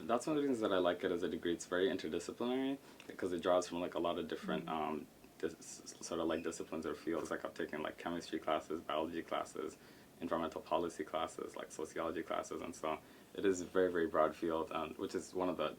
That's one of the reasons that I like it as a degree. It's very interdisciplinary because it draws from like a lot of different sort of like disciplines or fields. Like I've taken like chemistry classes, biology classes, environmental policy classes, like sociology classes, and so it is a very, very broad field, which is one of the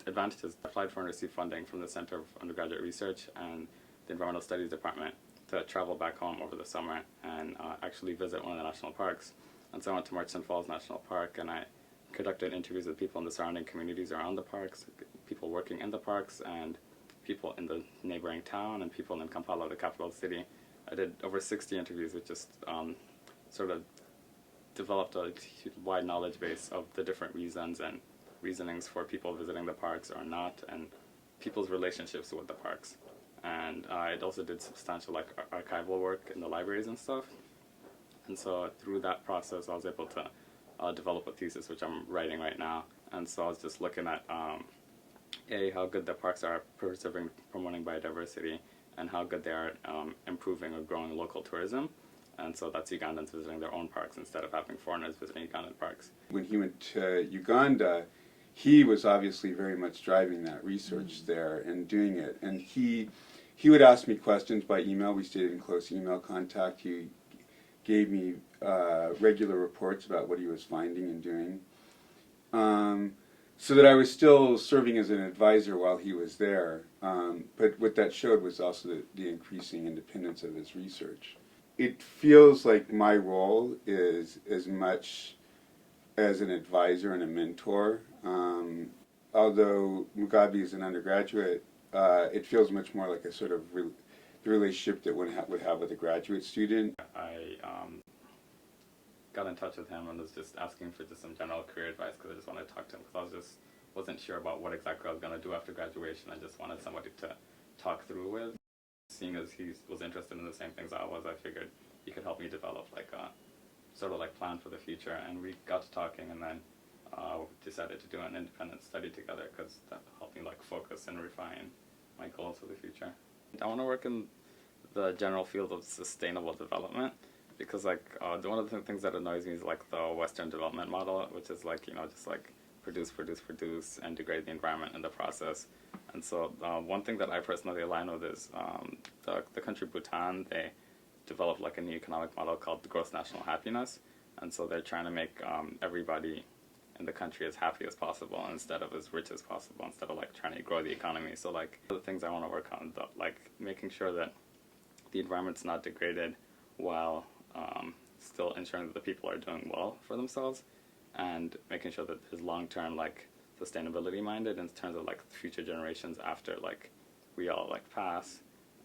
advantages. I applied for and received funding from the Center of Undergraduate Research and the Environmental Studies Department to travel back home over the summer and actually visit one of the national parks. And so I went to Murchison Falls National Park, and I conducted interviews with people in the surrounding communities around the parks, people working in the parks, and people in the neighboring town, and people in Kampala, the capital city. I did over 60 interviews, which just sort of developed a wide knowledge base of the different reasons and reasonings for people visiting the parks or not, and people's relationships with the parks. And I also did substantial like archival work in the libraries and stuff. And so through that process, I was able to develop a thesis, which I'm writing right now. And so I was just looking at how good the parks are preserving, promoting biodiversity, and how good they are improving or growing local tourism. And so that's Ugandans visiting their own parks instead of having foreigners visiting Ugandan parks. When he went to Uganda, he was obviously very much driving that research there and doing it. And he would ask me questions by email. We stayed in close email contact. He gave me regular reports about what he was finding and doing. So that I was still serving as an advisor while he was there. But what that showed was also the increasing independence of his research. It feels like my role is as much as an advisor and a mentor. Although Mugabe is an undergraduate, it feels much more like a sort of the relationship that one would have with a graduate student. I got in touch with him and was just asking for just some general career advice because I just wanted to talk to him because I wasn't sure about what exactly I was going to do after graduation. I just wanted somebody to talk through with. Seeing as he was interested in the same things I was, I figured he could help me develop like a sort of like plan for the future. And we got to talking, and then decided to do an independent study together because that helped me like focus and refine my goals for the future. I want to work in the general field of sustainable development because like one of the things that annoys me is like the Western development model, which is like, just like produce, and degrade the environment in the process. And so one thing that I personally align with is the country Bhutan. They developed like a new economic model called the gross national happiness. And so they're trying to make everybody in the country as happy as possible instead of as rich as possible, instead of like trying to grow the economy. So like the things I want to work on, like making sure that the environment's not degraded while still ensuring that the people are doing well for themselves, and making sure that there's long-term like sustainability minded in terms of like future generations after like we all like pass,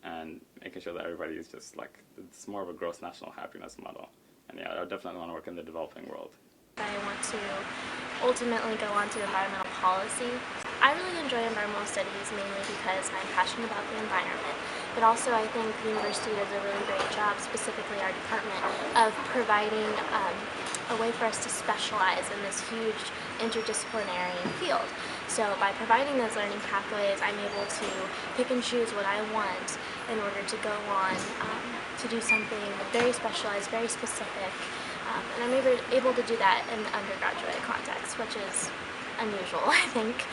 and making sure that everybody is just like, it's more of a gross national happiness model. And yeah, I definitely want to work in the developing world. I want to ultimately go on to environmental policy. I really enjoy environmental studies mainly because I'm passionate about the environment, but also I think the university does a really great job, specifically our department, of providing a way for us to specialize in this huge interdisciplinary field. So by providing those learning pathways, I'm able to pick and choose what I want in order to go on to do something very specialized, very specific. And I'm able to do that in the undergraduate context, which is unusual, I think.